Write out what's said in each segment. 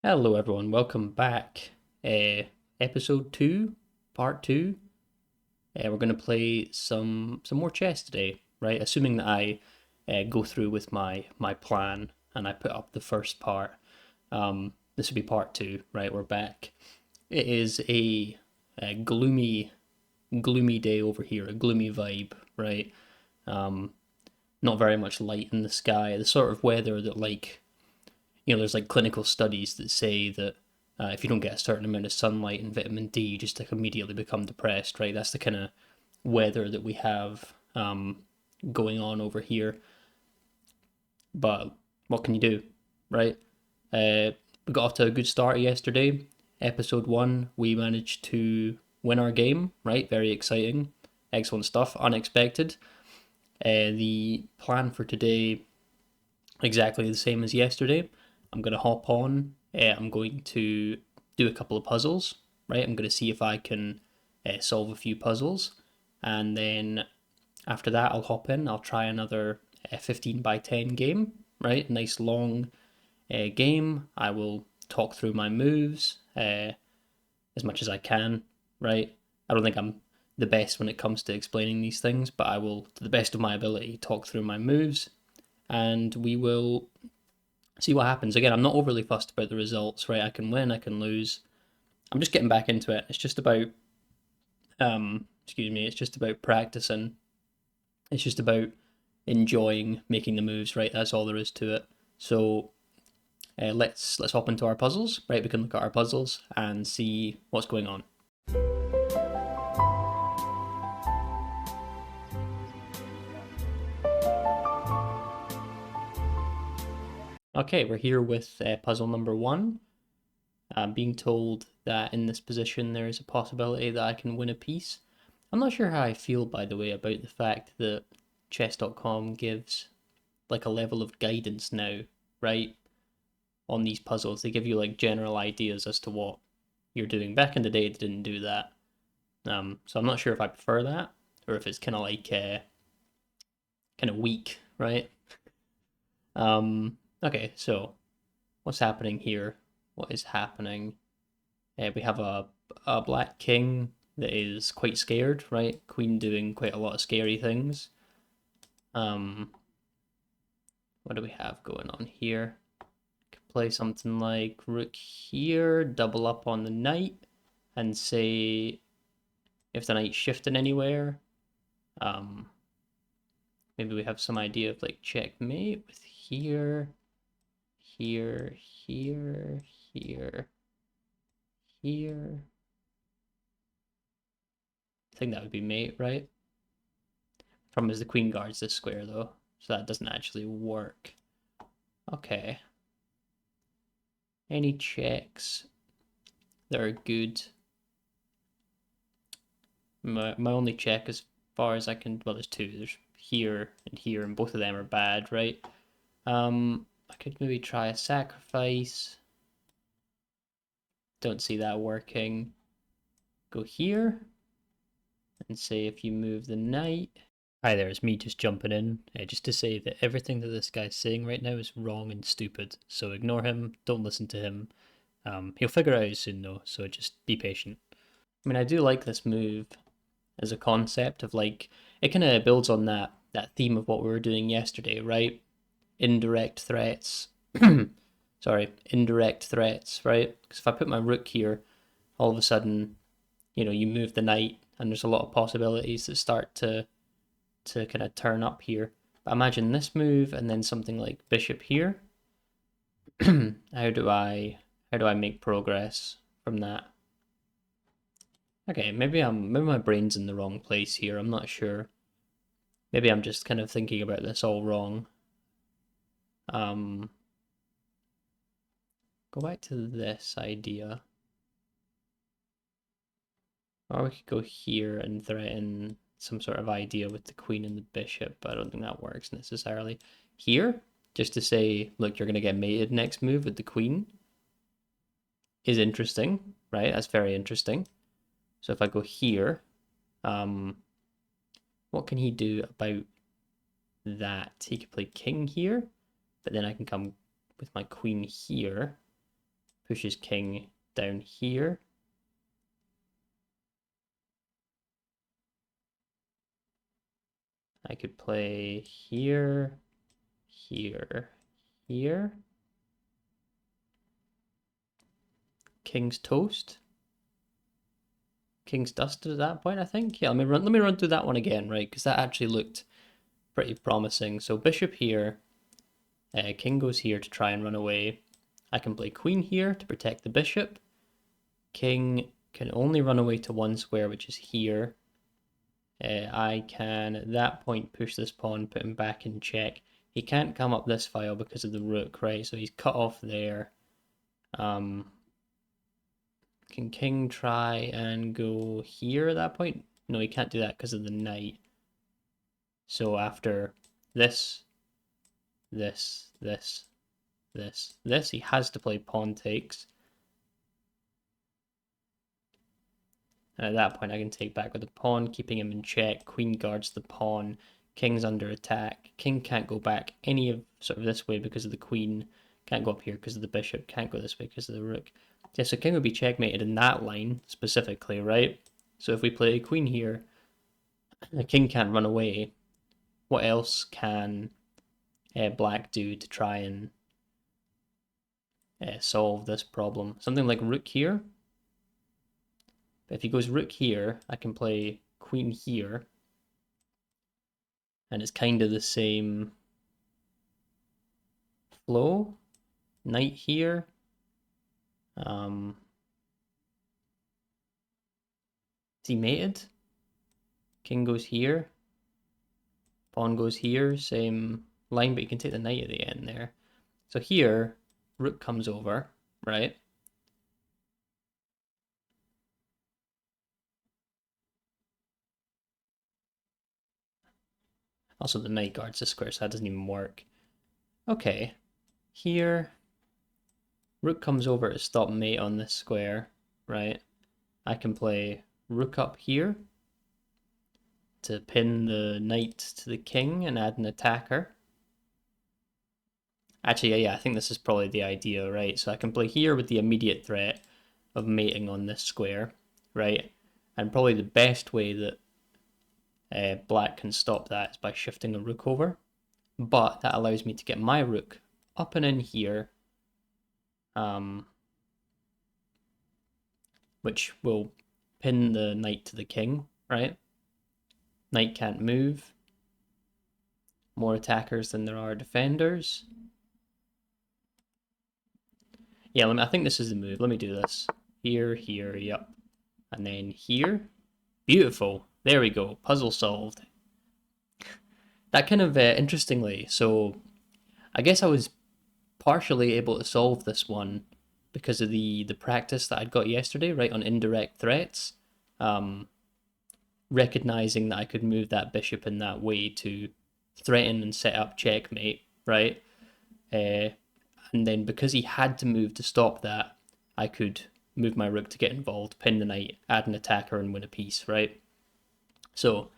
Hello, everyone. Welcome back. Episode 2, part 2. We're going to play some more chess today, right? Assuming that I go through with my plan and I put up the first part. This will be part 2, right? We're back. It is a gloomy day over here, a gloomy vibe, right? Not very much light in the sky. The sort of weather that there's like clinical studies that say that if you don't get a certain amount of sunlight and vitamin D, you just like immediately become depressed, right? That's the kind of weather that we have going on over here. But what can you do, right? We got off to a good start yesterday. Episode 1, we managed to win our game, right? Very exciting. Excellent stuff. Unexpected. The plan for today, exactly the same as yesterday. I'm going to hop on. I'm going to do a couple of puzzles, right? I'm going to see if I can solve a few puzzles. And then after that, I'll hop in. I'll try another 15 by 10 game, right? Nice long game. I will talk through my moves as much as I can, right? I don't think I'm the best when it comes to explaining these things, but I will, to the best of my ability, talk through my moves and we will see what happens. Again, I'm not overly fussed about the results, right? I can win, I can lose. I'm just getting back into it. It's just about, it's just about practicing. It's just about enjoying making the moves, right? That's all there is to it. So let's hop into our puzzles, right? We can look at our puzzles and see what's going on. Okay, we're here with puzzle number 1. I'm being told that in this position there is a possibility that I can win a piece. I'm not sure how I feel, by the way, about the fact that chess.com gives like a level of guidance now, right? On these puzzles, they give you like general ideas as to what you're doing. Back in the day, they didn't do that. So I'm not sure if I prefer that or if it's kind of like kind of weak, right? Okay, so what's happening here? What is happening? We have a black king that is quite scared, right? Queen doing quite a lot of scary things. What do we have going on here? Could play something like rook here, double up on the knight, and say if the knight's shifting anywhere. Maybe we have some idea of like checkmate with here, here, here, here, here. I think that would be mate, right? Problem is the queen guards this square though, so that doesn't actually work. Okay. Any checks that are good? My only check as far as I can, well, there's two. There's here, and both of them are bad, right? I could maybe try a sacrifice. Don't see that working. Go here and say if you move the knight. Hi there, it's me just jumping in, just to say that everything that this guy's saying right now is wrong and stupid. So ignore him, don't listen to him. He'll figure it out soon though, so just be patient. I mean, I do like this move as a concept of like, it kind of builds on that theme of what we were doing yesterday, right? Indirect threats. Sorry, indirect threats, right? Because if I put my rook here, all of a sudden, you move the knight, and there's a lot of possibilities that start to kind of turn up here. But imagine this move and then something like bishop here. how do I make progress from that? Okay, maybe my brain's in the wrong place here. I'm not sure. Maybe I'm just kind of thinking about this all wrong. Go back to this idea. Or we could go here and threaten some sort of idea with the queen and the bishop, but I don't think that works necessarily. Here, just to say, look, you're going to get mated next move with the queen is interesting, right? That's very interesting. So if I go here, what can he do about that? He could play king here, but then I can come with my queen here. pushes king down here. I could play here, here, here. King's toast. King's dusted at that point, I think. Yeah, let me run through that one again, right? Because that actually looked pretty promising. So bishop here, king goes here to try and run away. I can play queen here to protect the bishop. King can only run away to one square, which is here. I can, at that point, push this pawn, put him back in check. He can't come up this file because of the rook, right? So he's cut off there. Can king try and go here at that point? No, he can't do that because of the knight. So after this, this, he has to play pawn takes. And at that point, I can take back with the pawn, keeping him in check. Queen guards the pawn. King's under attack. King can't go back any of sort of this way because of the queen. Can't go up here because of the bishop. Can't go this way because of the rook. Yeah, so king would be checkmated in that line specifically, right? So if we play queen here, the king can't run away. What else can black do to try and solve this problem? Something like rook here. But if he goes rook here, I can play queen here. And it's kind of the same flow. Knight here. Is he mated? King goes here. Pawn goes here. Same line, but you can take the knight at the end there. So here, rook comes over, right? Also, the knight guards the square, so that doesn't even work. Okay, here, rook comes over to stop mate on this square, right? I can play rook up here to pin the knight to the king and add an attacker. Actually, yeah, I think this is probably the idea, right? So I can play here with the immediate threat of mating on this square, right? And probably the best way that black can stop that is by shifting a rook over. But that allows me to get my rook up and in here, which will pin the knight to the king, right? Knight can't move. More attackers than there are defenders. Yeah, I think this is the move. Let me do this. Here, here, yep. And then here. Beautiful. There we go. Puzzle solved. That kind of interestingly, so I guess I was partially able to solve this one because of the practice that I'd got yesterday, right, on indirect threats. Recognizing that I could move that bishop in that way to threaten and set up checkmate, right? And then because he had to move to stop that, I could move my rook to get involved, pin the knight, add an attacker, and win a piece, right? So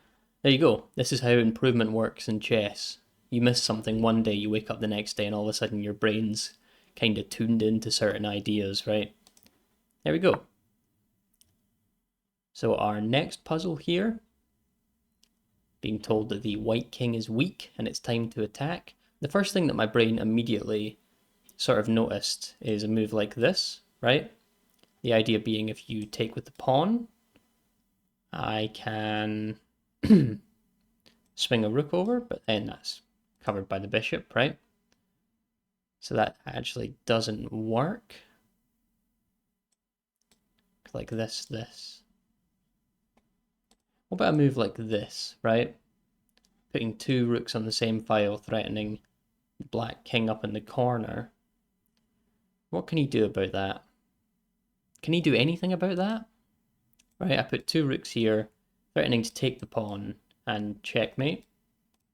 there you go. This is how improvement works in chess. You miss something one day, you wake up the next day, and all of a sudden your brain's kind of tuned into certain ideas, right? There we go. So our next puzzle here, being told that the white king is weak and it's time to attack. The first thing that my brain immediately sort of noticed is a move like this, right? The idea being if you take with the pawn, I can swing a rook over, but then that's covered by the bishop, right? So that actually doesn't work. Like this. What about a move like this, right? Putting two rooks on the same file, threatening the black king up in the corner. What can he do about that? Can he do anything about that? Right, I put two rooks here, threatening to take the pawn and checkmate,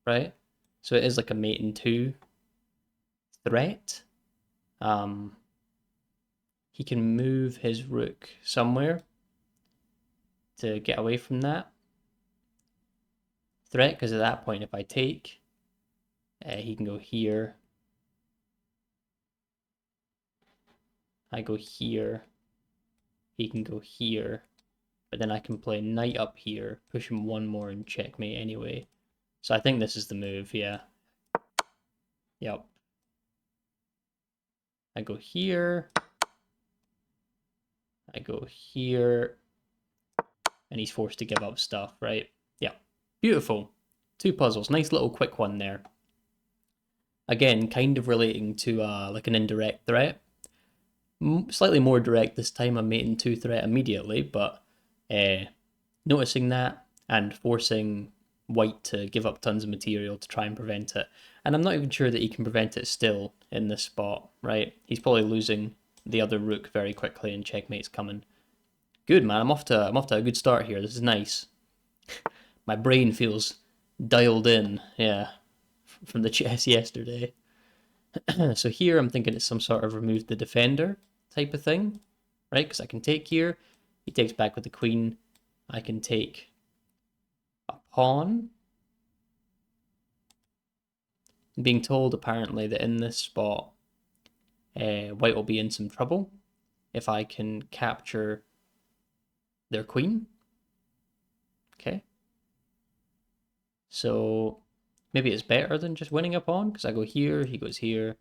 right? So it is like a mate in two threat. He can move his rook somewhere to get away from that threat, because at that point, if I take, he can go here. I go here, he can go here, but then I can play knight up here, push him one more and checkmate anyway. So I think this is the move, yeah. Yep. I go here, I go here, and he's forced to give up stuff, right? Yeah. Beautiful. 2 puzzles. Nice little quick one there. Again, kind of relating to like an indirect threat. Slightly more direct this time. I'm mating 2 threat immediately, but noticing that and forcing white to give up tons of material to try and prevent it. And I'm not even sure that he can prevent it still in this spot, right? He's probably losing the other rook very quickly and checkmate's coming. Good, man. I'm off to a good start here. This is nice. My brain feels dialed in, yeah, from the chess yesterday. So here I'm thinking it's some sort of remove the defender type of thing, right? Because I can take here, he takes back with the queen. I can take a pawn. I'm being told apparently that in this spot, white will be in some trouble if I can capture their queen. Okay. So maybe it's better than just winning a pawn because I go here, he goes here.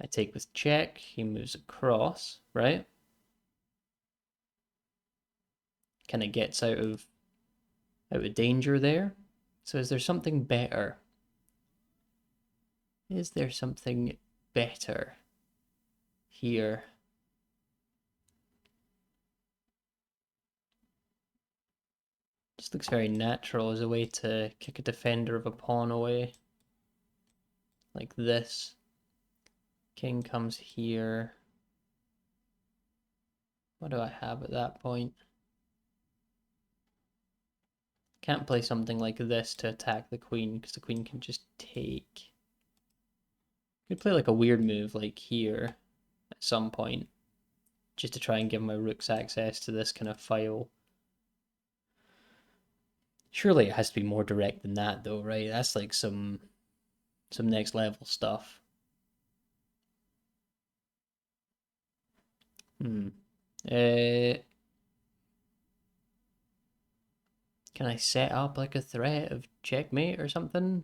I take with check, he moves across, right? Kind of gets out of danger there. So is there something better? Is there something better here? Just looks very natural as a way to kick a defender of a pawn away. Like this. King comes here. What do I have at that point? Can't play something like this to attack the queen because the queen can just take. Could play like a weird move like here at some point just to try and give my rooks access to this kind of file. Surely it has to be more direct than that though, right? That's like some next level stuff. Hmm. Can I set up like a threat of checkmate or something?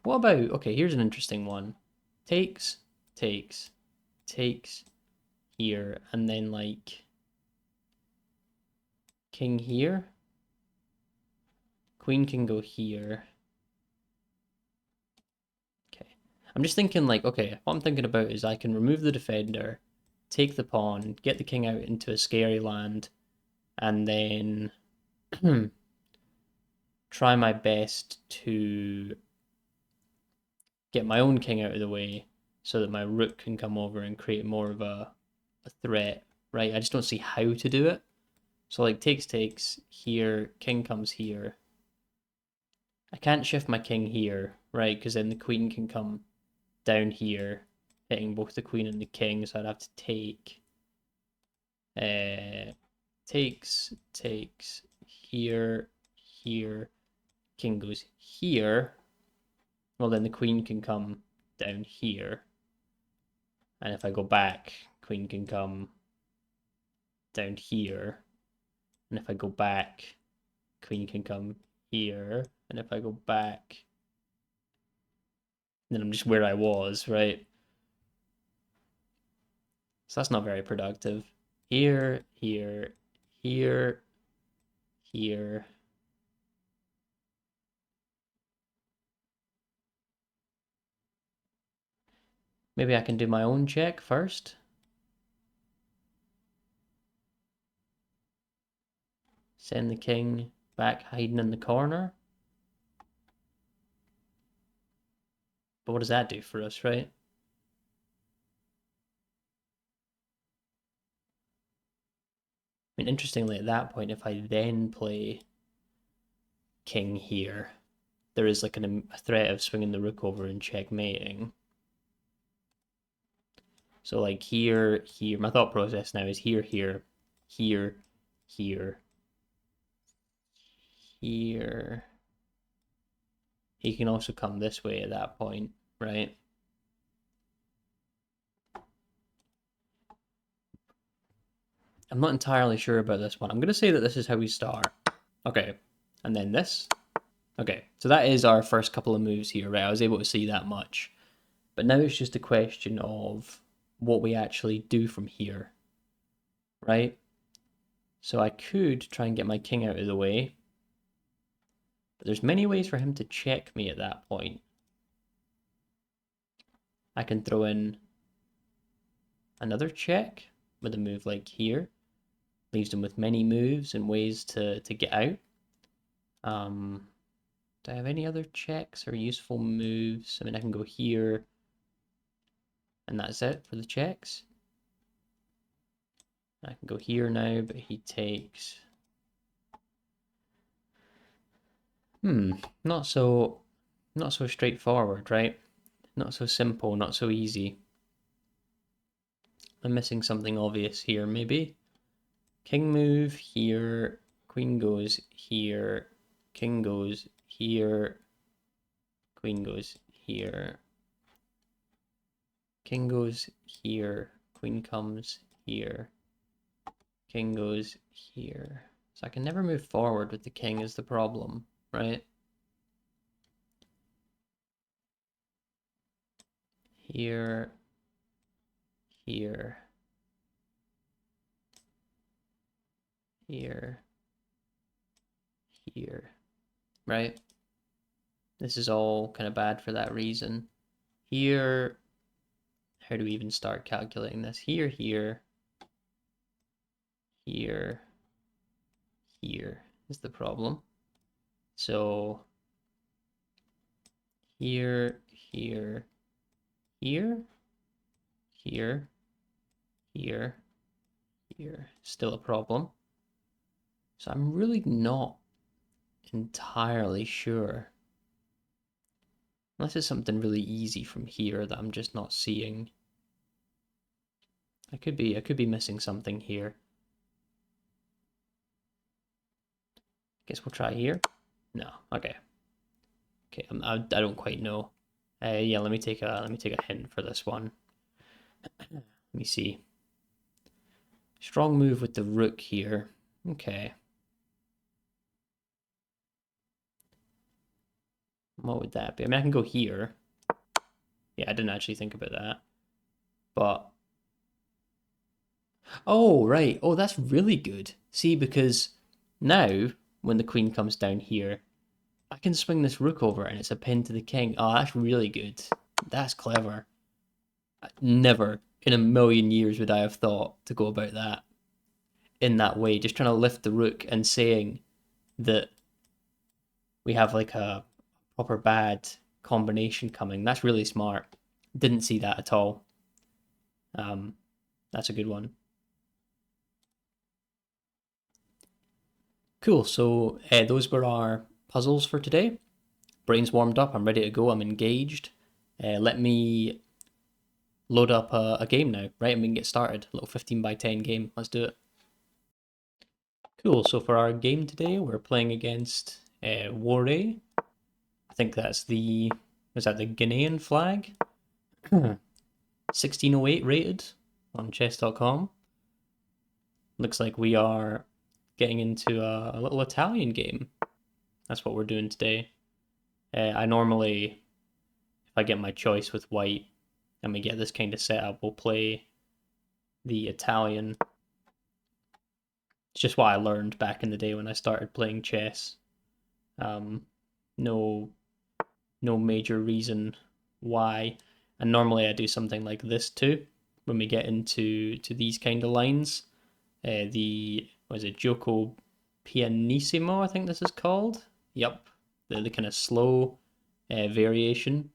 What about, okay, here's an interesting one. Takes, takes, takes here, and then like king here. Queen can go here. Okay. I'm just thinking like, okay, what I'm thinking about is I can remove the defender, take the pawn, get the king out into a scary land, and then try my best to get my own king out of the way so that my rook can come over and create more of a threat, right? I just don't see how to do it. So like takes here, king comes here. I can't shift my king here, right? Because then the queen can come down here, hitting both the queen and the king. So I'd have to take. Takes here, here. King goes here. Well, then the queen can come down here. And if I go back, queen can come down here. And if I go back, queen can come here. And if I go back, then I'm just where I was, right? So that's not very productive. Here, here, here, here. Maybe I can do my own check first. Send the king back hiding in the corner. But what does that do for us, right? I mean, interestingly, at that point, if I then play king here, there is like a threat of swinging the rook over and checkmating. So like here, here, my thought process now is here, here, here, here, here. he can also come this way at that point, right? I'm not entirely sure about this one. I'm going to say that this is how we start. Okay, and then this. Okay, so that is our first couple of moves here, right? I was able to see that much. But now it's just a question of what we actually do from here, right? So I could try and get my king out of the way. But there's many ways for him to check me at that point. I can throw in another check with a move like here. Leaves him with many moves and ways to get out. Do I have any other checks or useful moves? I mean, I can go here, and that's it for the checks. I can go here now, but he takes... not so straightforward, right? Not so simple, not so easy. I'm missing something obvious here, maybe. King move here, queen goes here, king goes here, queen goes here, king goes here, queen comes here, king goes here. So I can never move forward with the king is the problem, right? Here, here, here, here, right? This is all kind of bad for that reason. Here, how do we even start calculating this? Here, here, here, here is the problem. So here, here, here, here, here, here, still a problem. So I'm really not entirely sure. Unless it's something really easy from here that I'm just not seeing. I could be missing something here. Guess we'll try here. No, okay. Okay, I don't quite know. Yeah, let me take a hint for this one. Let me see. Strong move with the rook here. Okay. What would that be? I mean, I can go here. Yeah, I didn't actually think about that. But... oh, right. Oh, that's really good. See, because now, when the queen comes down here, I can swing this rook over and it's a pin to the king. Oh, that's really good. That's clever. Never in a million years would I have thought to go about that in that way. Just trying to lift the rook and saying that we have like a proper bad combination coming. That's really smart. Didn't see that at all. That's a good one. Cool. So those were our puzzles for today. Brain's warmed up. I'm ready to go. I'm engaged. Let me load up a game now, right? And we can get started. A little 15 by 10 game. Let's do it. Cool. So for our game today, we're playing against Warray. I think that's the... was that the Ghanaian flag? 1608 rated on chess.com. Looks like we are getting into a little Italian game. That's what we're doing today. I normally, if I get my choice with white and we get this kind of setup, we'll play the Italian. It's just what I learned back in the day when I started playing chess. No major reason why. And normally I do something like this too when we get into these kind of lines. Was it Gioco Pianissimo, I think this is called? Yep, the kind of slow variation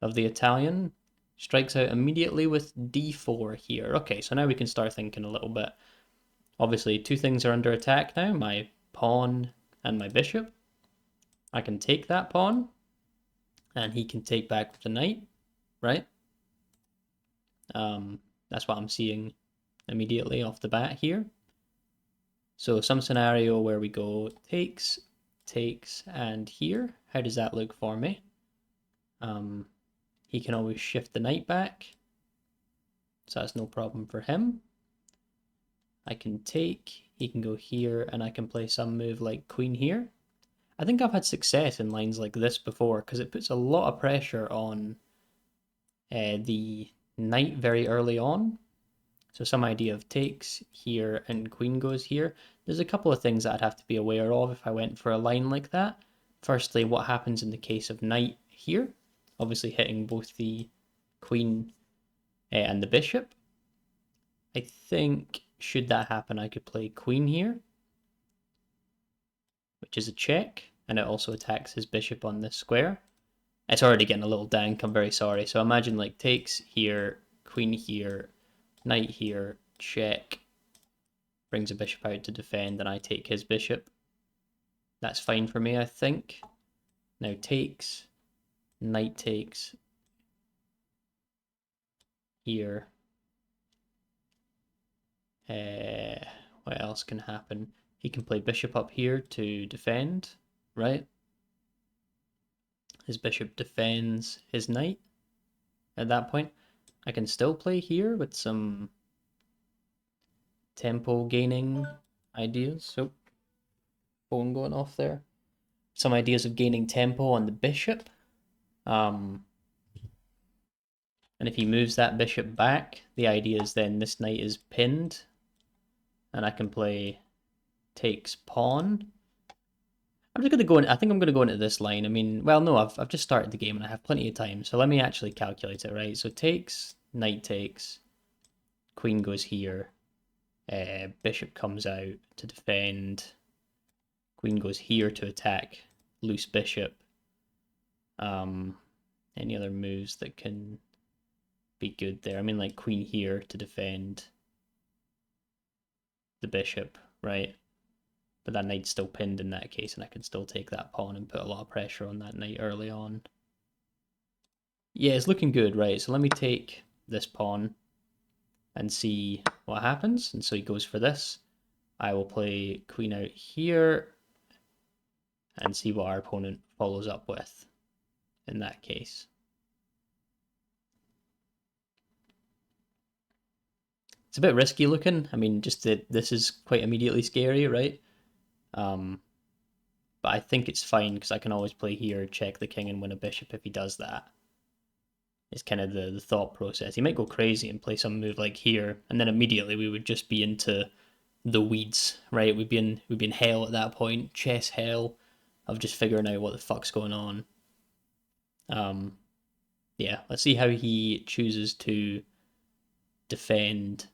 of the Italian. Strikes out immediately with d4 here. Okay, so now we can start thinking a little bit. Obviously, two things are under attack now, my pawn and my bishop. I can take that pawn, and he can take back the knight, right? That's what I'm seeing immediately off the bat here. So some scenario where we go takes, takes, and here. How does that look for me? He can always shift the knight back, so that's no problem for him. I can take, he can go here, and I can play some move like queen here. I think I've had success in lines like this before, because it puts a lot of pressure on the knight very early on. So some idea of takes here and queen goes here. There's a couple of things that I'd have to be aware of if I went for a line like that. Firstly, what happens in the case of knight here? Obviously hitting both the queen and the bishop. I think, should that happen, I could play queen here, which is a check, and it also attacks his bishop on this square. It's already getting a little dank, I'm very sorry. So imagine like takes here, queen here, knight here, check, brings a bishop out to defend, and I take his bishop. That's fine for me, I think. Now takes, knight takes, here. What else can happen? He can play bishop up here to defend, right? His bishop defends his knight. At that point, I can still play here with some tempo gaining ideas. So, phone going off there. Some ideas of gaining tempo on the bishop. And if he moves that bishop back, the idea is then this knight is pinned, and I can play takes pawn. I'm just going to go in, I think I'm going to go into this line. I mean, well, no, I've just started the game and I have plenty of time, so let me actually calculate it, right? So takes, knight takes, queen goes here, bishop comes out to defend, queen goes here to attack, loose bishop. Any other moves that can be good there? I mean, like queen here to defend the bishop, right? But that knight's still pinned in that case, and I can still take that pawn and put a lot of pressure on that knight early on. Yeah, it's looking good, right? So let me take this pawn and see what happens. And so he goes for this. I will play queen out here and see what our opponent follows up with in that case. It's a bit risky looking. I mean, just that this is quite immediately scary, right? But I think it's fine because I can always play here, check the king, and win a bishop if he does that. It's kind of the thought process. He might go crazy and play some move like here, and then immediately we would just be into the weeds, right? We'd be in hell at that point, chess hell, of just figuring out what the fuck's going on. Yeah, let's see how he chooses to defend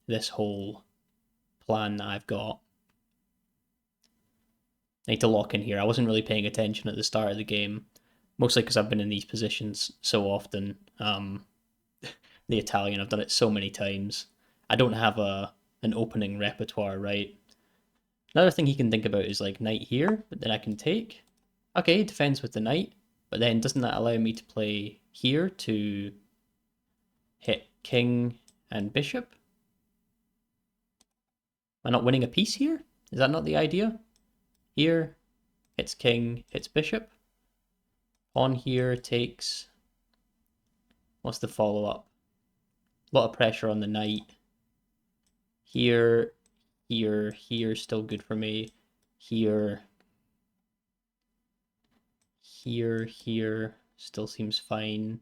this whole plan that I've got. I need to lock in here. I wasn't really paying attention at the start of the game, mostly because I've been in these positions so often. The Italian, I've done it so many times. I don't have an opening repertoire, right? Another thing he can think about is like knight here, but then I can take. Okay, he defends with the knight, but then doesn't that allow me to play here to hit king and bishop? Am I not winning a piece here? Is that not the idea? Here, hits king, hits bishop. Pawn here takes. What's the follow-up? A lot of pressure on the knight. Here, here, here, still good for me. Here, here, still seems fine.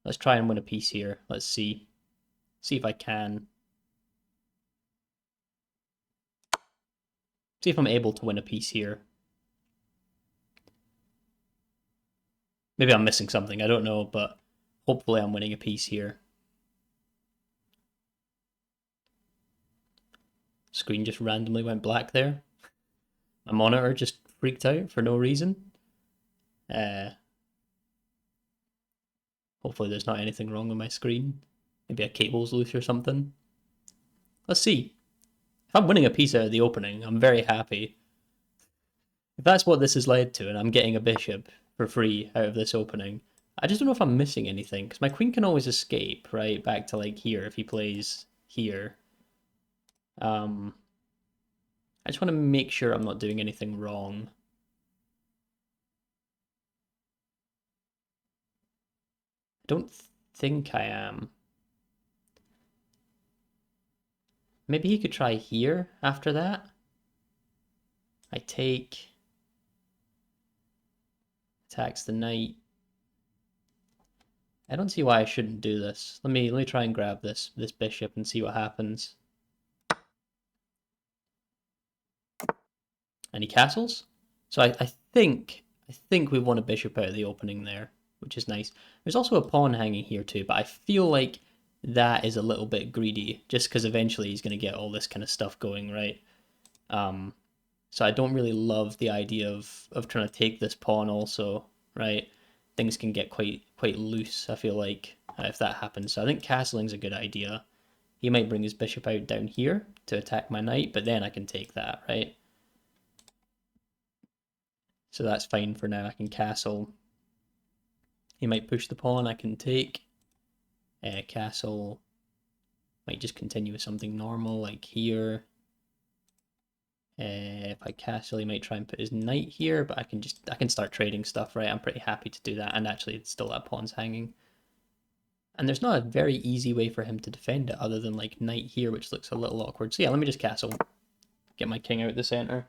Let's try and win a piece here. Let's see. See if I can. See if I'm able to win a piece here. Maybe I'm missing something, I don't know, but hopefully I'm winning a piece here. Screen just randomly went black there. My monitor just freaked out for no reason. Hopefully there's not anything wrong with my screen. Maybe a cable's loose or something. Let's see. If I'm winning a piece out of the opening, I'm very happy. If that's what this has led to, and I'm getting a bishop for free out of this opening, I just don't know if I'm missing anything, because my queen can always escape, right, back to like here if he plays here. I just want to make sure I'm not doing anything wrong. don't think I am. Maybe he could try here after that. I take, attacks the knight. I don't see why I shouldn't do this. Let me try and grab this bishop and see what happens. And he castles. So I think we've won a bishop out of the opening there, which is nice. There's also a pawn hanging here too, but I feel like that is a little bit greedy, just because eventually he's going to get all this kind of stuff going, right? So I don't really love the idea of trying to take this pawn also, right? Things can get quite loose, I feel like, if that happens. So I think castling's a good idea. He might bring his bishop out down here to attack my knight, but then I can take that, right? So that's fine for now. I can castle. He might push the pawn, I can take. Castle. Might just continue with something normal, like here. If I castle, he might try and put his knight here, but I can start trading stuff, right? I'm pretty happy to do that, and actually it's still that pawn's hanging. And there's not a very easy way for him to defend it other than like knight here, which looks a little awkward. So yeah, let me just castle. Get my king out the center.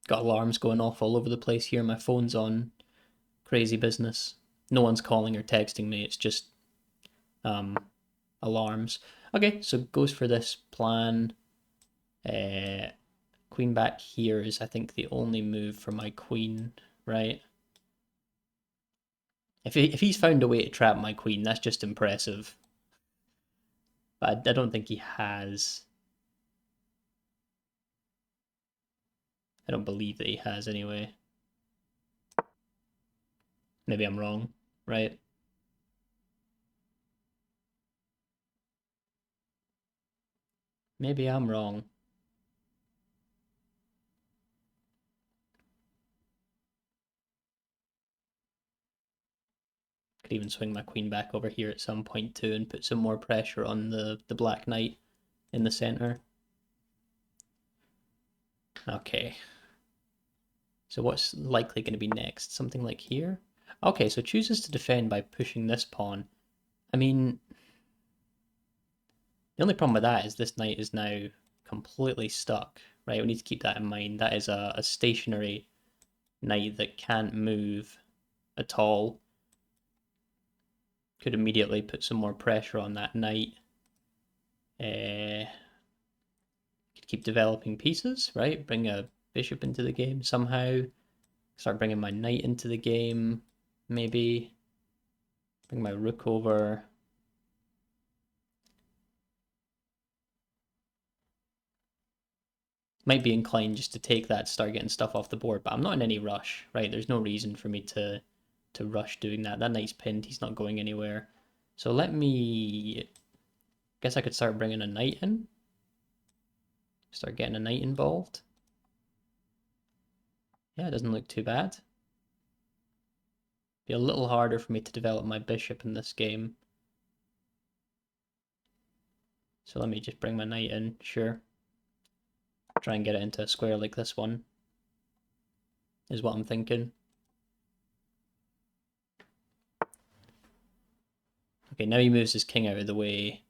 Got alarms going off all over the place here. My phone's on crazy business. No one's calling or texting me. It's just alarms. Okay, so goes for this plan. Queen back here is, I think, the only move for my queen, right? If he's found a way to trap my queen, that's just impressive. But I don't think he has. I don't believe that he has anyway. Maybe I'm wrong, right? Maybe I'm wrong. Could even swing my queen back over here at some point too and put some more pressure on the black knight in the center. Okay. So what's likely going to be next? Something like here? Okay, so chooses to defend by pushing this pawn. I mean, the only problem with that is this knight is now completely stuck, right? We need to keep that in mind. That is a stationary knight that can't move at all. Could immediately put some more pressure on that knight. Could keep developing pieces, right? Bring a bishop into the game somehow. Start bringing my knight into the game, maybe. Bring my rook over. Might be inclined just to take that, start getting stuff off the board, but I'm not in any rush, right? There's no reason for me to rush doing that. That knight's pinned, he's not going anywhere. So let me, guess I could start bringing a knight in. Start getting a knight involved. Yeah, it doesn't look too bad. Be a little harder for me to develop my bishop in this game. So let me just bring my knight in, sure. Try and get it into a square like this one, is what I'm thinking. Okay, now he moves his king out of the way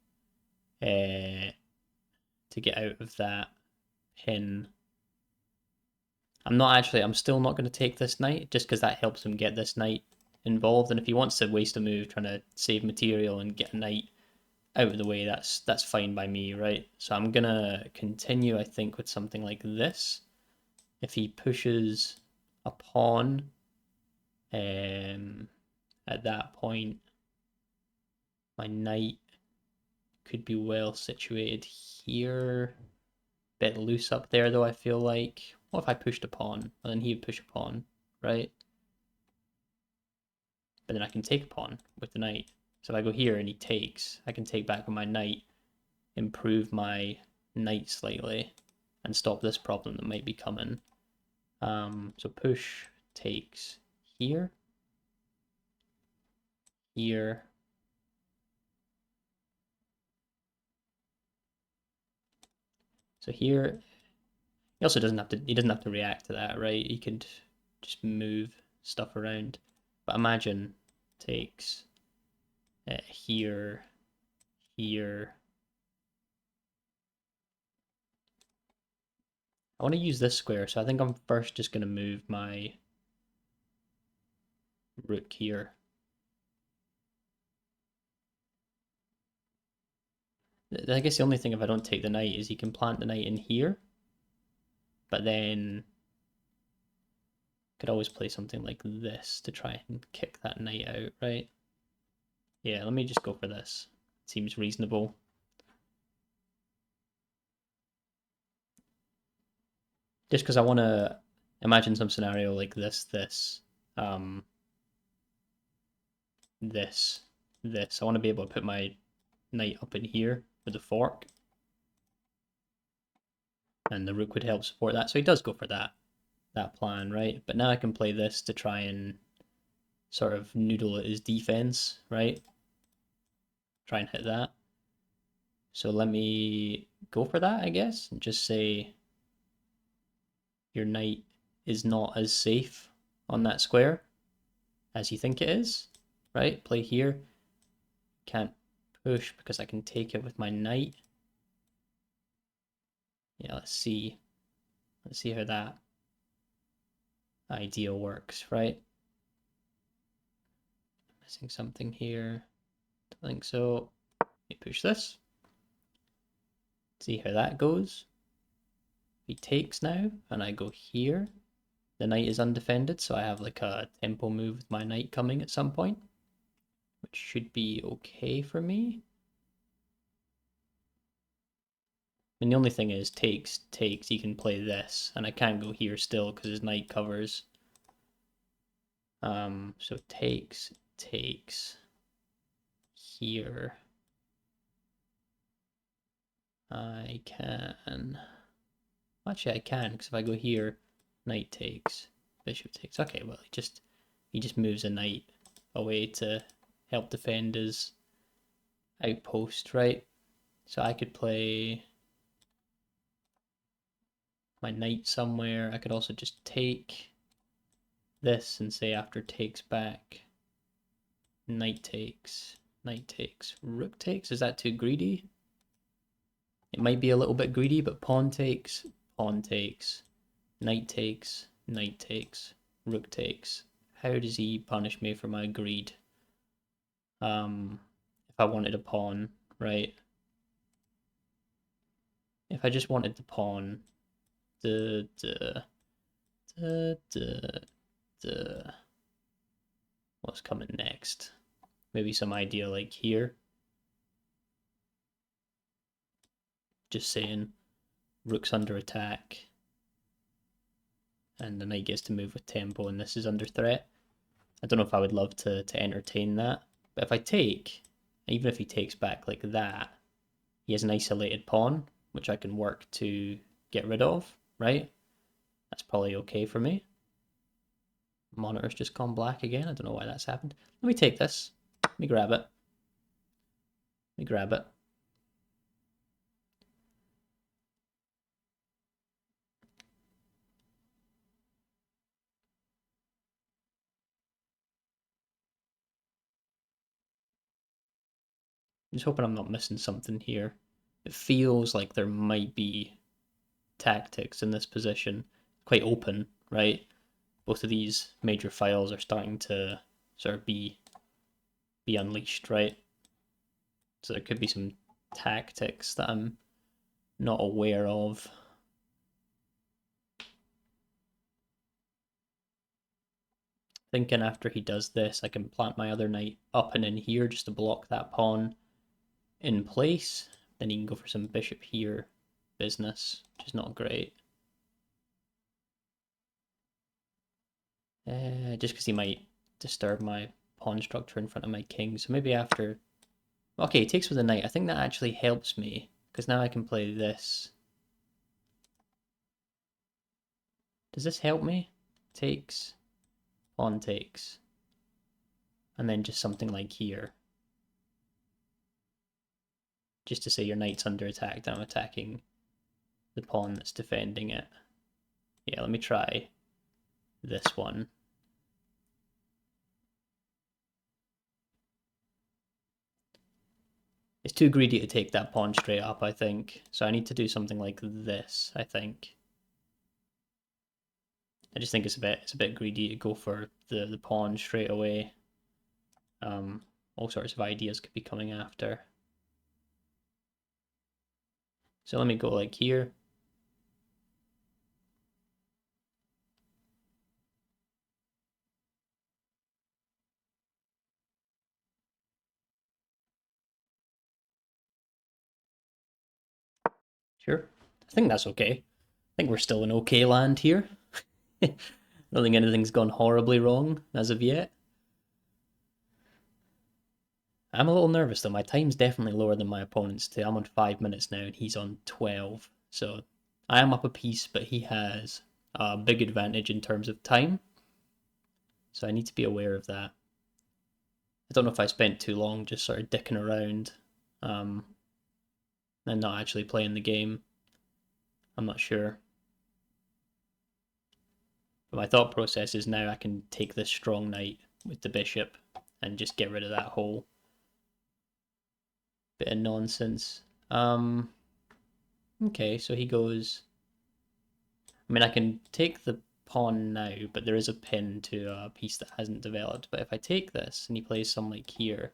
to get out of that pin. I'm still not going to take this knight, just because that helps him get this knight involved, and if he wants to waste a move trying to save material and get a knight out of the way, that's fine by me, right? So I'm gonna continue, I think, with something like this. If he pushes a pawn, at that point, my knight could be well situated here. Bit loose up there, though, I feel like. What if I pushed a pawn? And then he would push a pawn, right? But then I can take a pawn with the knight. So if I go here and he takes, I can take back with my knight, improve my knight slightly, and stop this problem that might be coming. So push takes here, here. So here, he also doesn't have to react to that, right? He could just move stuff around. But imagine takes, here, here. I want to use this square, so I think I'm first just going to move my rook here. I guess the only thing if I don't take the knight is he can plant the knight in here, but then could always play something like this to try and kick that knight out, right? Yeah, let me just go for this. Seems reasonable. Just because I want to imagine some scenario like this, this. I want to be able to put my knight up in here with the fork. And the rook would help support that. So he does go for that plan, right? But now I can play this to try and sort of noodle at his defense, right? Try and hit that. So let me go for that, I guess, and just say your knight is not as safe on that square as you think it is, right? Play here. Can't push because I can take it with my knight. Yeah, let's see. Let's see how that idea works, right? Missing something here. Don't think so. Let me push this. See how that goes. He takes now, and I go here. The knight is undefended, so I have like a tempo move with my knight coming at some point, which should be okay for me. And the only thing is, takes, he can play this, and I can't go here still because his knight covers. So takes here. I can. Actually, I can because if I go here, knight takes, bishop takes. Okay, well he just moves a knight away to help defend his outpost, right? So I could play my knight somewhere. I could also just take this and say after takes back, knight takes, rook takes. Is that too greedy? It might be a little bit greedy, but pawn takes, knight takes, rook takes. How does he punish me for my greed? If I wanted a pawn, right? If I just wanted the pawn, what's coming next? Maybe some idea like here. Just saying, rook's under attack, and the knight gets to move with tempo, and this is under threat. I don't know if I would love to entertain that, but if I take, even if he takes back like that, he has an isolated pawn, which I can work to get rid of, right? That's probably okay for me. Monitor's just gone black again. I don't know why that's happened. Let me take this. Let me grab it. I'm just hoping I'm not missing something here. It feels like there might be tactics in this position. Quite open, right? Both of these major files are starting to sort of be unleashed, right? So there could be some tactics that I'm not aware of. Thinking after he does this, I can plant my other knight up and in here just to block that pawn in place. Then he can go for some bishop here business, which is not great. Just because he might disturb my pawn structure in front of my king. So maybe after... Okay, he takes with a knight. I think that actually helps me, because now I can play this. Does this help me? Takes, pawn takes. And then just something like here. Just to say your knight's under attack, then I'm attacking the pawn that's defending it. Yeah, let me try this one. It's too greedy to take that pawn straight up, I think. So I need to do something like this, I think. I just think it's a bit greedy to go for the pawn straight away. All sorts of ideas could be coming after. So let me go like here. Sure. I think that's okay. I think we're still in okay land here. I don't think anything's gone horribly wrong as of yet. I'm a little nervous though. My time's definitely lower than my opponent's too. I'm on 5 minutes now and he's on 12. So I am up a piece, but he has a big advantage in terms of time. So I need to be aware of that. I don't know if I spent too long just sort of dicking around and not actually playing the game. I'm not sure. But my thought process is now I can take this strong knight with the bishop and just get rid of that whole bit of nonsense. Okay, so he goes. I mean, I can take the pawn now, but there is a pin to a piece that hasn't developed. But if I take this and he plays some like here,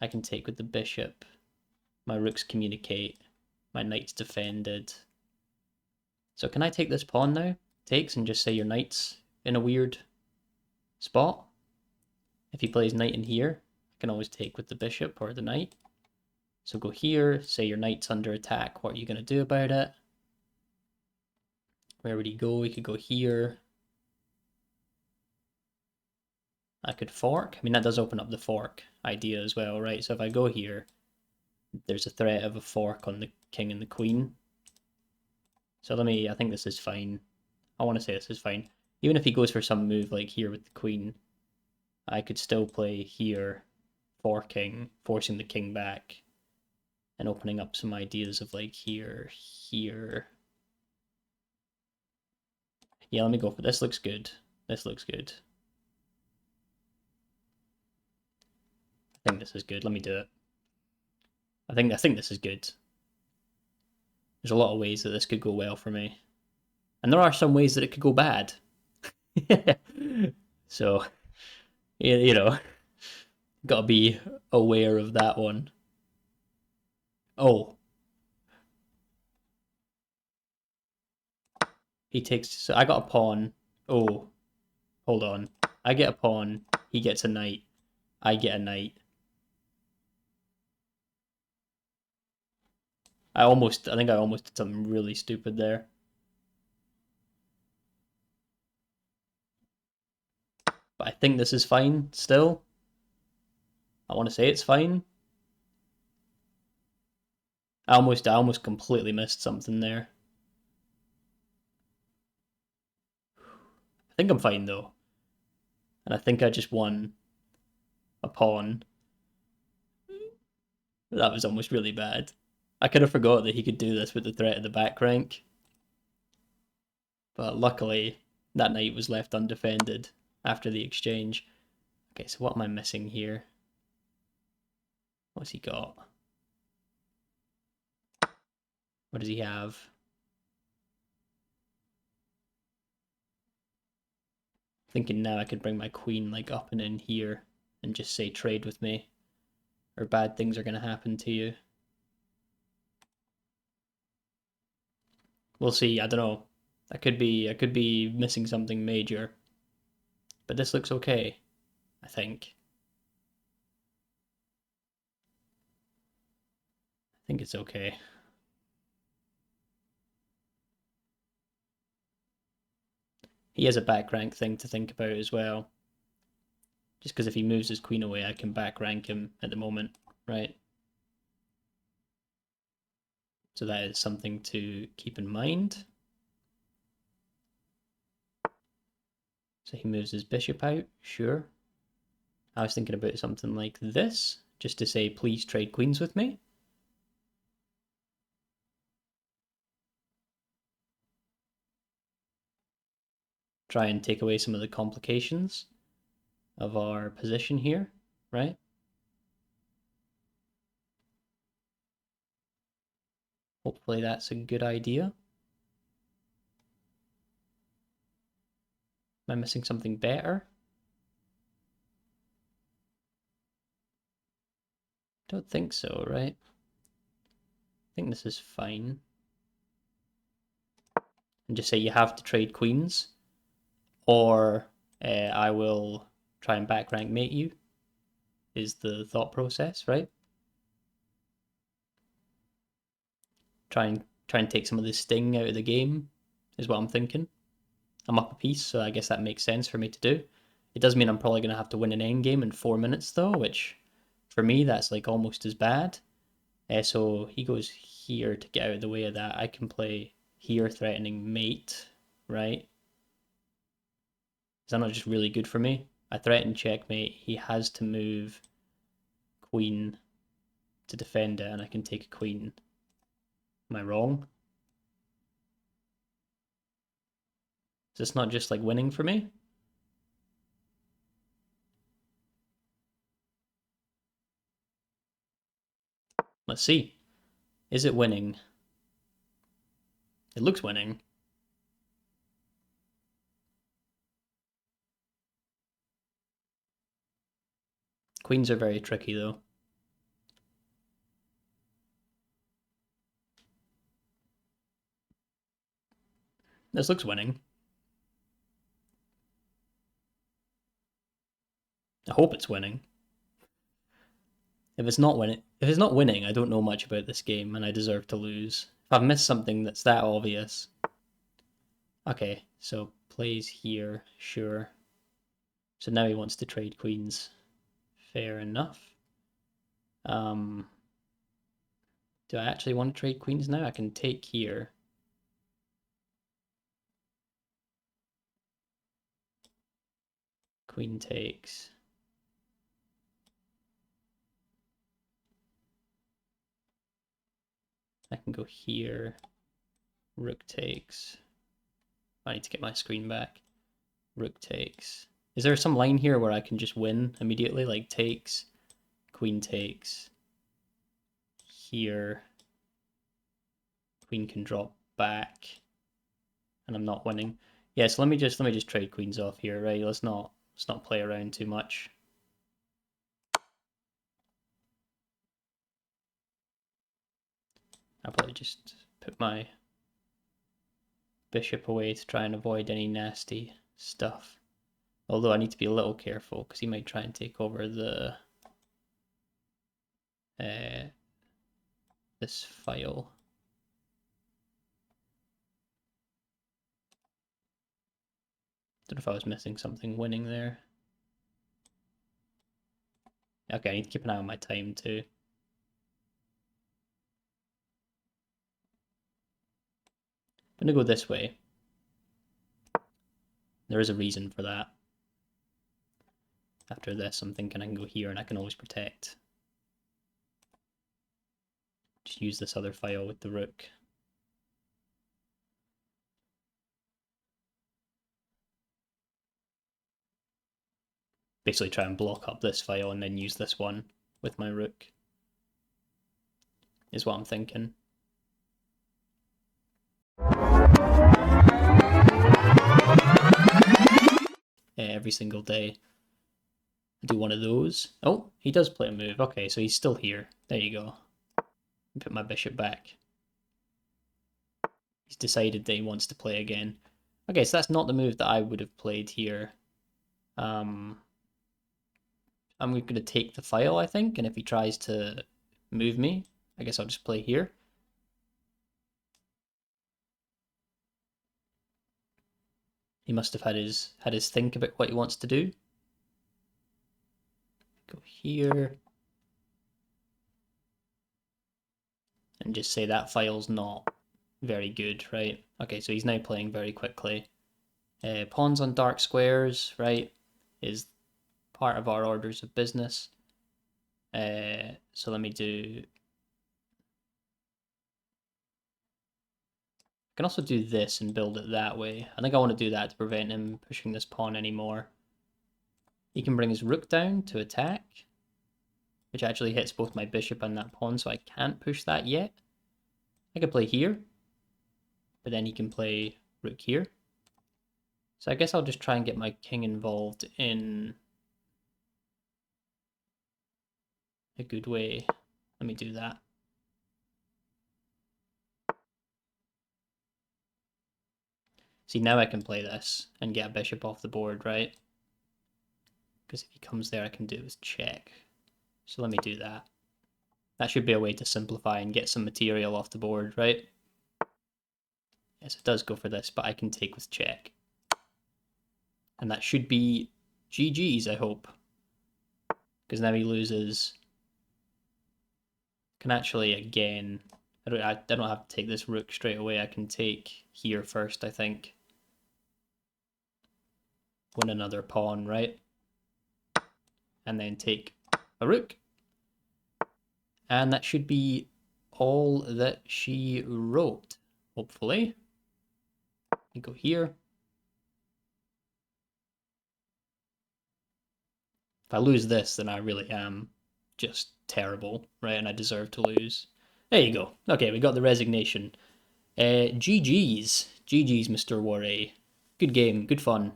I can take with the bishop. My rooks communicate. My knight's defended. So can I take this pawn now? Takes and just say your knight's in a weird spot. If he plays knight in here, I can always take with the bishop or the knight. So go here, say your knight's under attack. What are you going to do about it? Where would he go? He could go here. I could fork. I mean, that does open up the fork idea as well, right? So if I go here, there's a threat of a fork on the king and the queen. So I think this is fine. I want to say this is fine. Even if he goes for some move like here with the queen, I could still play here, forking, forcing the king back, and opening up some ideas of like here, here. Yeah, let me go for this. Looks good. This looks good. I think this is good. Let me do it. I think this is good. There's a lot of ways that this could go well for me. And there are some ways that it could go bad. So, you know, gotta be aware of that one. Oh, he takes. So I got a pawn. Oh, hold on. I get a pawn. He gets a knight. I get a knight. I think I almost did something really stupid there. But I think this is fine still. I want to say it's fine. I almost completely missed something there. I think I'm fine though. And I think I just won a pawn. That was almost really bad. I could have forgot that he could do this with the threat of the back rank. But luckily, that knight was left undefended after the exchange. Okay, so what am I missing here? What's he got? What does he have? Thinking now I could bring my queen like up and in here and just say trade with me, or bad things are going to happen to you. We'll see. I don't know. I could be missing something major, but this looks okay. I think. I think it's okay. He has a back rank thing to think about as well. Just because if he moves his queen away, I can back rank him at the moment, right? So that is something to keep in mind. So he moves his bishop out, sure. I was thinking about something like this, just to say, please trade queens with me. Try and take away some of the complications of our position here, right? Hopefully that's a good idea. Am I missing something better? Don't think so, right? I think this is fine. And just say you have to trade queens, or I will try and back rank mate you, is the thought process, right? Try and take some of the sting out of the game is what I'm thinking. I'm up a piece, so I guess that makes sense for me to do. It does mean I'm probably going to have to win an endgame in 4 minutes though, which for me that's like almost as bad. So he goes here to get out of the way of that. I can play here threatening mate, right? Is that not just really good for me? I threaten checkmate. He has to move queen to defend it, and I can take a queen. Am I wrong? Is this not just like winning for me? Let's see. Is it winning? It looks winning. Queens are very tricky though. This looks winning. I hope it's winning. If it's not winning, I don't know much about this game and I deserve to lose. If I've missed something that's that obvious. Okay, so plays here, sure. So now he wants to trade queens. Fair enough. Do I actually want to trade queens now? I can take here. Queen takes. I can go here. Rook takes. I need to get my screen back. Rook takes. Is there some line here where I can just win immediately? Like takes, queen takes. Here. Queen can drop back. And I'm not winning. Yeah, so let me just trade queens off here, right? Let's not play around too much. I'll probably just put my bishop away to try and avoid any nasty stuff. Although I need to be a little careful because he might try and take over the this file. Don't know if I was missing something winning there. Okay, I need to keep an eye on my time too. I'm gonna go this way. There is a reason for that. After this, I'm thinking I can go here and I can always protect. Just use this other file with the rook. Basically try and block up this file and then use this one with my rook. Is what I'm thinking. Every single day. I do one of those. Oh, he does play a move. Okay, so he's still here. There you go. Put my bishop back. He's decided that he wants to play again. Okay, so that's not the move that I would have played here. I'm going to take the file, I think, and if he tries to move me, I guess I'll just play here. He must have had his think about what he wants to do. Go here. And just say that file's not very good, right? Okay, so he's now playing very quickly. Pawns on dark squares, right, is part of our orders of business. So let me do... I can also do this and build it that way. I think I want to do that to prevent him pushing this pawn anymore. He can bring his rook down to attack, which actually hits both my bishop and that pawn, so I can't push that yet. I could play here, but then he can play rook here. So I guess I'll just try and get my king involved in a good way. Let me do that. See, now I can play this and get a bishop off the board, right? Because if he comes there, I can do is check. So let me do that. That should be a way to simplify and get some material off the board, right? Yes, it does go for this, but I can take with check. And that should be GG's, I hope. Because now he loses. Can actually, again, I don't have to take this rook straight away. I can take here first, I think. Win another pawn, right? And then take a rook. And that should be all that she wrote, hopefully. You go here. If I lose this, then I really am just terrible, right? And I deserve to lose. There you go. Okay, we got the resignation. GG's. GG's, Mr. Warray. Good game, good fun.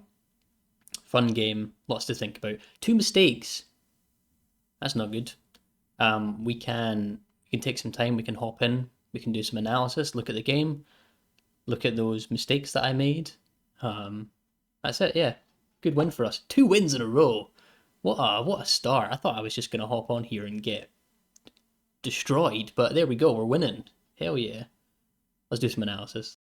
Fun game, lots to think about. 2 mistakes. That's not good. We can take some time, we can hop in, we can do some analysis, look at the game, look at those mistakes that I made. That's it, yeah. Good win for us. 2 wins in a row. What a start. I thought I was just going to hop on here and get destroyed, but there we go, we're winning. Hell yeah. Let's do some analysis.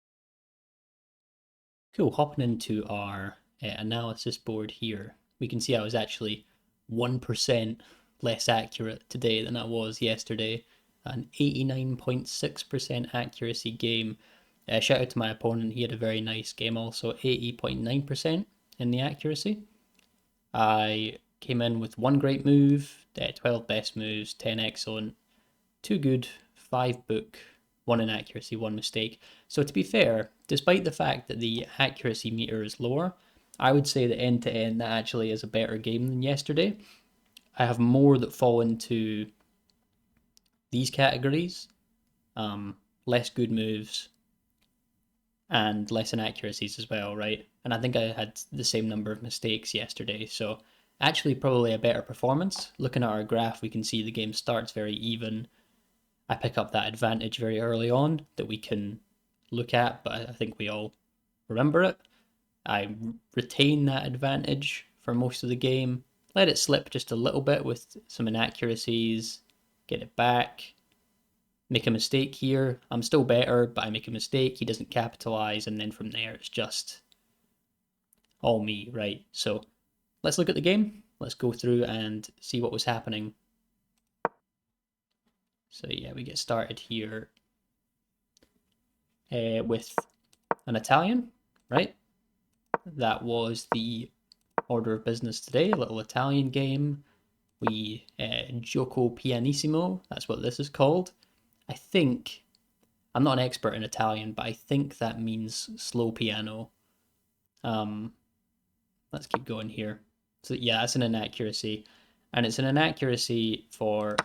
Cool, hopping into our analysis board here, we can see I was actually 1% less accurate today than I was yesterday. An 89.6% accuracy game. Shout out to my opponent, he had a very nice game also, 80.9% in the accuracy. I came in with 1 great move, 12 best moves, 10 excellent, 2 good, 5 book, 1 inaccuracy, 1 mistake. So to be fair, despite the fact that the accuracy meter is lower, I would say that end to end that actually is a better game than yesterday. I have more that fall into these categories, less good moves and less inaccuracies as well, right? And I think I had the same number of mistakes yesterday, so actually probably a better performance. Looking at our graph, we can see the game starts very even. I pick up that advantage very early on that we can look at, but I think we all remember it. I retain that advantage for most of the game, let it slip just a little bit with some inaccuracies, get it back, make a mistake here. I'm still better, but I make a mistake, he doesn't capitalize, and then from there it's just all me, right? So let's look at the game. Let's go through and see what was happening. So yeah, we get started here with an Italian, right? That was the order of business today, a little Italian game. We gioco pianissimo, that's what this is called. I think, I'm not an expert in Italian, but I think that means slow piano. Let's keep going here. So yeah, that's an inaccuracy. And it's an inaccuracy for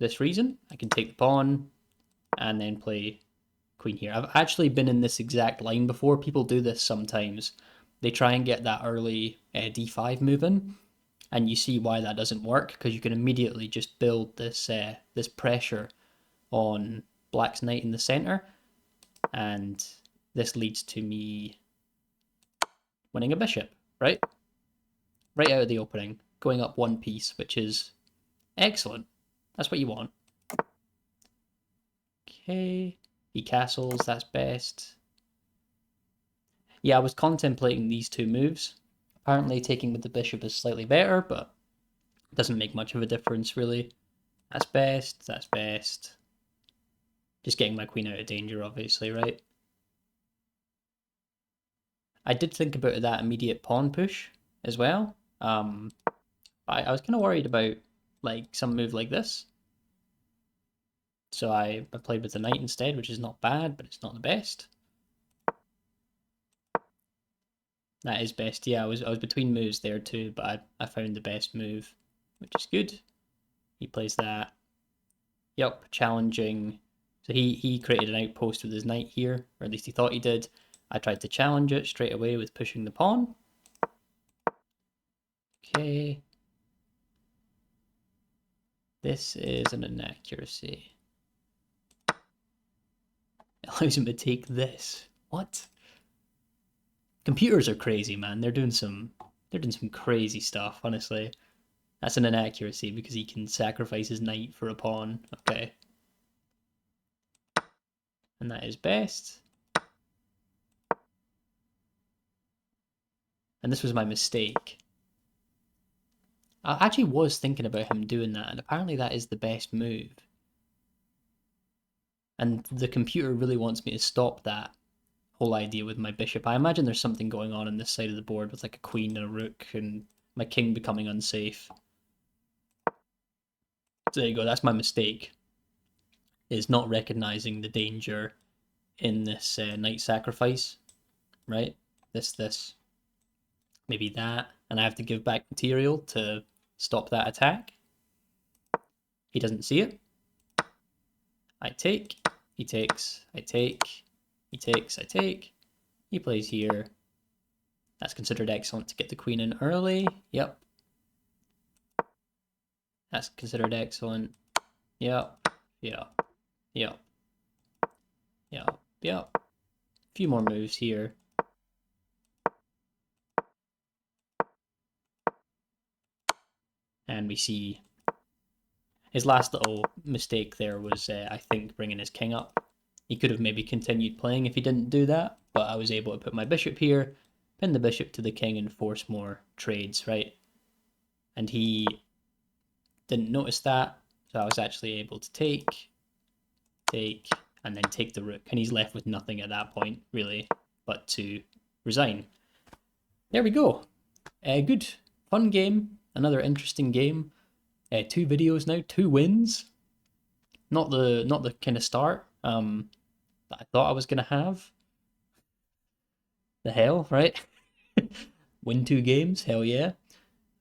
this reason. I can take the pawn and then play queen here. I've actually been in this exact line before. People do this sometimes. They try and get that early d5 move in, and you see why that doesn't work, because you can immediately just build this this pressure on black's knight in the center, and this leads to me winning a bishop, right? Right out of the opening, going up 1 piece, which is excellent. That's what you want. Okay, he castles, that's best. Yeah, I was contemplating these 2 moves. Apparently taking with the bishop is slightly better, but it doesn't make much of a difference really. That's best, that's best. Just getting my queen out of danger, obviously, right? I did think about that immediate pawn push as well. I was kind of worried about like some move like this. So I played with the knight instead, which is not bad, but it's not the best. That is best. Yeah, I was between moves there too, but I found the best move, which is good. He plays that. Yep, challenging. So he created an outpost with his knight here, or at least he thought he did. I tried to challenge it straight away with pushing the pawn. Okay. This is an inaccuracy. It allows him to take this. What? Computers are crazy, man. They're doing some crazy stuff, honestly. That's an inaccuracy because he can sacrifice his knight for a pawn. Okay. And that is best. And this was my mistake. I actually was thinking about him doing that, and apparently that is the best move. And the computer really wants me to stop that whole idea with my bishop. I imagine there's something going on this side of the board with like a queen and a rook and my king becoming unsafe. So there you go, that's my mistake, is not recognizing the danger in this knight sacrifice, right? This, maybe that, and I have to give back material to stop that attack. He doesn't see it. I take, he takes, I take, he takes, I take. He plays here. That's considered excellent to get the queen in early. Yep. That's considered excellent. Yep. Yep. Yep. Yep. Yep. A few more moves here. And we see his last little mistake there was, I think, bringing his king up. He could have maybe continued playing if he didn't do that, but I was able to put my bishop here, pin the bishop to the king, and force more trades, right? And he didn't notice that, so I was actually able to take, and then take the rook, and he's left with nothing at that point, really, but to resign. There we go. Good, fun game, another interesting game. 2 videos now, 2 wins. Not the kind of start that I thought I was gonna have. The hell, right? Win 2 games, hell yeah.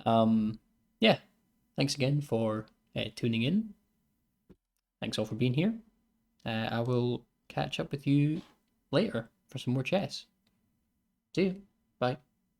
Yeah, thanks again for tuning in. Thanks all for being here. I will catch up with you later for some more chess. See you.